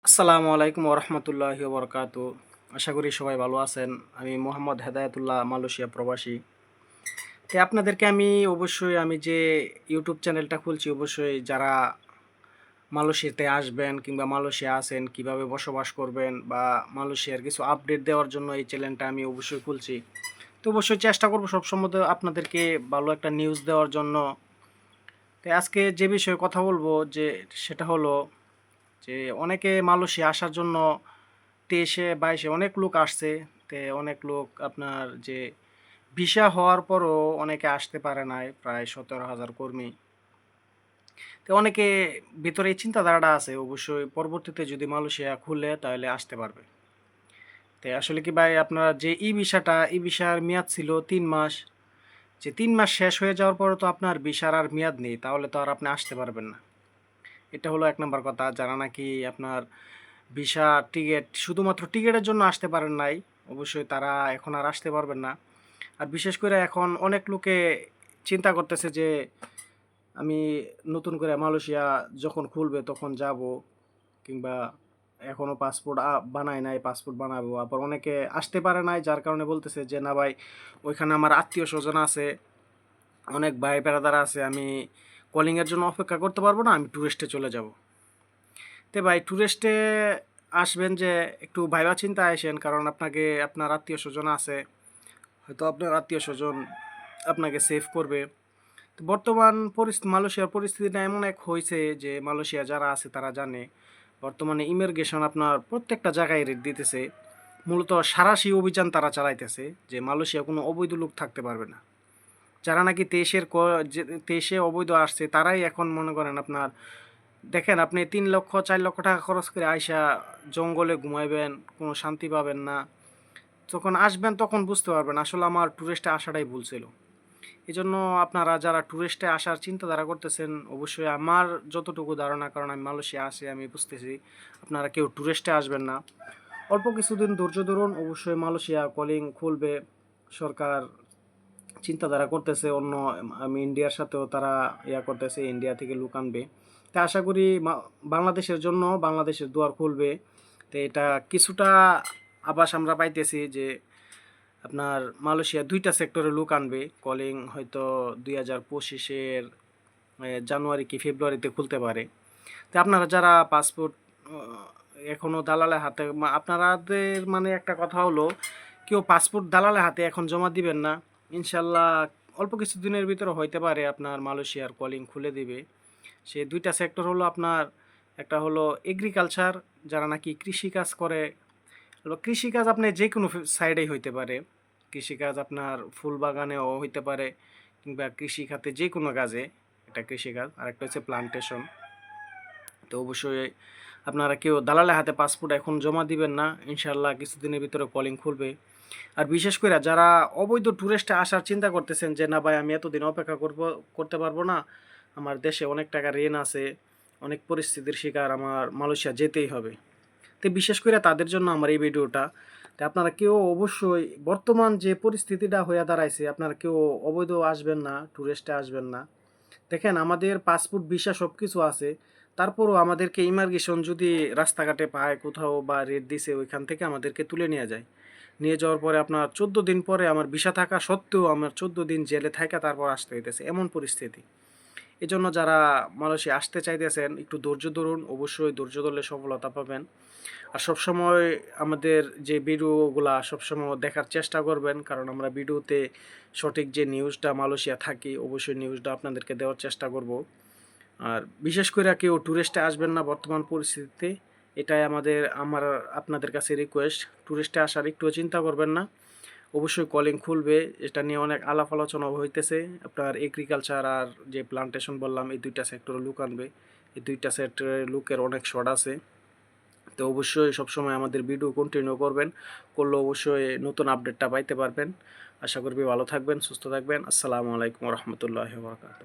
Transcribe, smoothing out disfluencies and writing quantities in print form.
আসসালামু আলাইকুম ওরহমতুল্লাহি ওবরকাতু। আশা করি সবাই ভালো আছেন। আমি মোহাম্মদ হেদায়েতুল্লাহ, মালয়েশিয়া প্রবাসী। আপনাদেরকে আমি যে ইউটিউব চ্যানেলটা খুলছি, অবশ্যই যারা মালয়েশিয়াতে আসবেন কিংবা মালয়েশিয়া আছেন, কিভাবে বসবাস করবেন বা মালয়েশিয়ার কিছু আপডেট দেওয়ার জন্য এই চ্যানেলটা আমি অবশ্যই খুলছি। তো অবশ্যই চেষ্টা করব সবসময় আপনাদেরকে ভালো একটা নিউজ দেওয়ার জন্য। আজকে যে বিষয়ে কথা বলবো সেটা হলো যে অনেকে মালয়েশিয়া আসার জন্য 23-22 অনেক লোক আসছে। অনেক লোক আপনার যে ভিসা হওয়ার পরও অনেকে আসতে পারে নাই, প্রায় 17,000 কর্মী। অনেকে ভিতরে এই চিন্তাধারাটা আছে, অবশ্যই পরবর্তীতে যদি মালয়েশিয়া খুলে তাহলে আসতে পারবে। আসলে কি ভাই, আপনার যে ই ভিসার মেয়াদ ছিল 3 মাস। যে 3 মাস শেষ হয়ে যাওয়ার পরে তো আপনার ভিসার আর মেয়াদ নেই, তাহলে তো আর আপনি আসতে পারবেন না। এটা হলো 1 নাম্বার কথা। যারা নাকি আপনার ভিসা টিকিট শুধুমাত্র টিকিটের জন্য আসতে পারেন নাই, অবশ্যই তারা এখন আর আসতে পারবেন না। আর বিশেষ করে এখন অনেক লোকে চিন্তা করতেছে যে আমি নতুন করে মালয়েশিয়া যখন খুলবে তখন যাব, কিংবা এখনও পাসপোর্ট বানায় নাই, পাসপোর্ট বানাবো। আবার অনেকে আসতে পারে নাই, যার কারণে বলতেছে যে না ভাই, ওইখানে আমার আত্মীয় স্বজন আছে, অনেক ভাই বেড়াদার আছে, আমি কলিংয়ের জন্য অপেক্ষা করতে পারবো না, আমি ট্যুরিস্টে চলে যাব। ভাই, ট্যুরিস্টে আসবেন যে একটু ভাইবা চিন্তা আসেন, কারণ আপনাকে আপনার আত্মীয় স্বজন আছে, হয়তো আপনার আত্মীয় স্বজন আপনাকে সেভ করবে। তো বর্তমান মালয়েশিয়ার পরিস্থিতিটা এমন এক হয়েছে যে মালয়েশিয়া যারা আছে তারা জানে বর্তমানে ইমিগ্রেশন আপনার প্রত্যেকটা জায়গায় রেট দিতেছে। মূলত সাঁড়াশি অভিযান তারা চালাইতেছে যে মালয়েশিয়া কোনো অবৈধ লোক থাকতে পারবে না। যারা নাকি 23-এ অবৈধ আসছে তারাই এখন মনে করেন আপনার, দেখেন আপনি 3 লক্ষ 4 লক্ষ টাকা খরচ করে আইসা জঙ্গলে ঘুমাইবেন, কোনো শান্তি পাবেন না। যখন আসবেন তখন বুঝতে পারবেন আসলে আমার ট্যুরিস্টে আসাটাই ভুল ছিল। এই জন্য আপনারা যারা ট্যুরিস্টে আসার চিন্তাধারা করতেছেন, অবশ্যই আমার যতটুকু ধারণা, কারণ আমি মালয়েশিয়া আসি, আমি বুঝতেছি আপনারা কেউ ট্যুরিস্টে আসবেন না। অল্প কিছুদিন ধৈর্য ধরুন, অবশ্যই মালয়েশিয়া কলিং খুলবে। সরকার চিন্তাধারা করতেছে অন্য, আমি ইন্ডিয়ার সাথেও তারা করতেছে, ইন্ডিয়া থেকে লোক আনবে। আশা করি বাংলাদেশের জন্য বাংলাদেশের দুয়ার খুলবে। এটা কিছুটা আভাস আমরা পাইতেছি যে আপনার মালয়েশিয়া 2টা সেক্টরে লোক আনবে। কলিং হয়তো 2025-এর জানুয়ারি কি ফেব্রুয়ারিতে খুলতে পারে। আপনারা যারা পাসপোর্ট এখনও দালালের হাতে, আপনাদের মানে একটা কথা হলো, কেউ পাসপোর্ট দালালের হাতে এখন জমা দিবেন না। ইনশাল্লাহ অল্প কিছু দিনের ভিতরে হইতে পারে আপনার মালয়েশিয়ার কলিং খুলে দিবে। সে 2টা সেক্টর হলো আপনার, একটা হলো এগ্রিকালচার, যারা নাকি কৃষিকাজ করে। হলো কৃষিকাজ আপনি যে কোনো সাইডেই হইতে পারে। কৃষিকাজ আপনার ফুল বাগানেও হইতে পারে, কিংবা কৃষি খাতে যে কোনো কাজে এটা কৃষিকাজ। আর একটা হচ্ছে প্লান্টেশন। অবশ্যই আপনারা কেউ দালালের হাতে পাসপোর্ট এখন জমা দিবেন না। ইনশাল্লাহ কিছুদিনের ভিতরে কলিং খুলবে। আর বিশেষ করে যারা অবৈধ ট্যুরিস্টে আসার চিন্তা করতেছেন যে না ভাই, আমি এতদিন অপেক্ষা করতে পারবো না, আমার দেশে অনেক টাকা ঋণ আছে, অনেক পরিস্থিতির শিকার, আমার মালয়েশিয়া যেতেই হবে। বিশেষ করে তাদের জন্য আমার এই ভিডিওটা। আপনারা কেউ অবশ্যই বর্তমান যে পরিস্থিতিটা হয়ে দাঁড়াইছে, আপনারা কেউ অবৈধ আসবেন না, ট্যুরিস্টে আসবেন না। দেখেন আমাদের পাসপোর্ট ভিসা সব কিছু আছে, তারপরও আমাদেরকে ইমিগ্রেশন যদি রাস্তাঘাটে পায় কোথাও বা রেড দিছে, ওইখান থেকে আমাদেরকে তুলে নিয়ে যায়। নিয়ে যাওয়ার পরে আপনার 14 দিন পরে আমার ভিসা থাকা সত্ত্বেও আমার 14 দিন জেলে থাকা তারপর আসতে হইতেছে, এমন পরিস্থিতি। এই জন্য যারা মালয়েশিয়া আসতে চাইতেছেন একটু ধৈর্য ধরুন, অবশ্যই ধৈর্য ধরলে সফলতা পাবেন। আর সবসময় আমাদের যে ভিডিওগুলা সবসময় দেখার চেষ্টা করবেন, কারণ আমরা ভিডিওতে সঠিক যে নিউজটা মালয়েশিয়া থাকি, অবশ্যই নিউজটা আপনাদেরকে দেওয়ার চেষ্টা করব। আর বিশেষ করে কেউ ট্যুরিস্টে আসবেন না বর্তমান পরিস্থিতিতে, এটাই আমার আপনাদের কাছে রিকোয়েস্ট। ট্যুরিস্টে আসার একটুও চিন্তা করবেন না, অবশ্যই কলিং খুলবে। এটা নিয়ে অনেক আলাপ আলোচনা হইতেছে। আপনার এগ্রিকালচার আর যে প্লান্টেশন বললাম, এই 2টা সেক্টরে লুক আনবে। এই 2টা সেক্টরে লুকের অনেক শর্ট আছে। অবশ্যই সবসময় আমাদের ভিডিও কন্টিনিউ করবেন, করলে অবশ্যই নতুন আপডেটটা পাইতে পারবেন। আশা করবি ভালো থাকবেন, সুস্থ থাকবেন। আসসালামু আলাইকুম রহমতুল্লাহ বরকাত।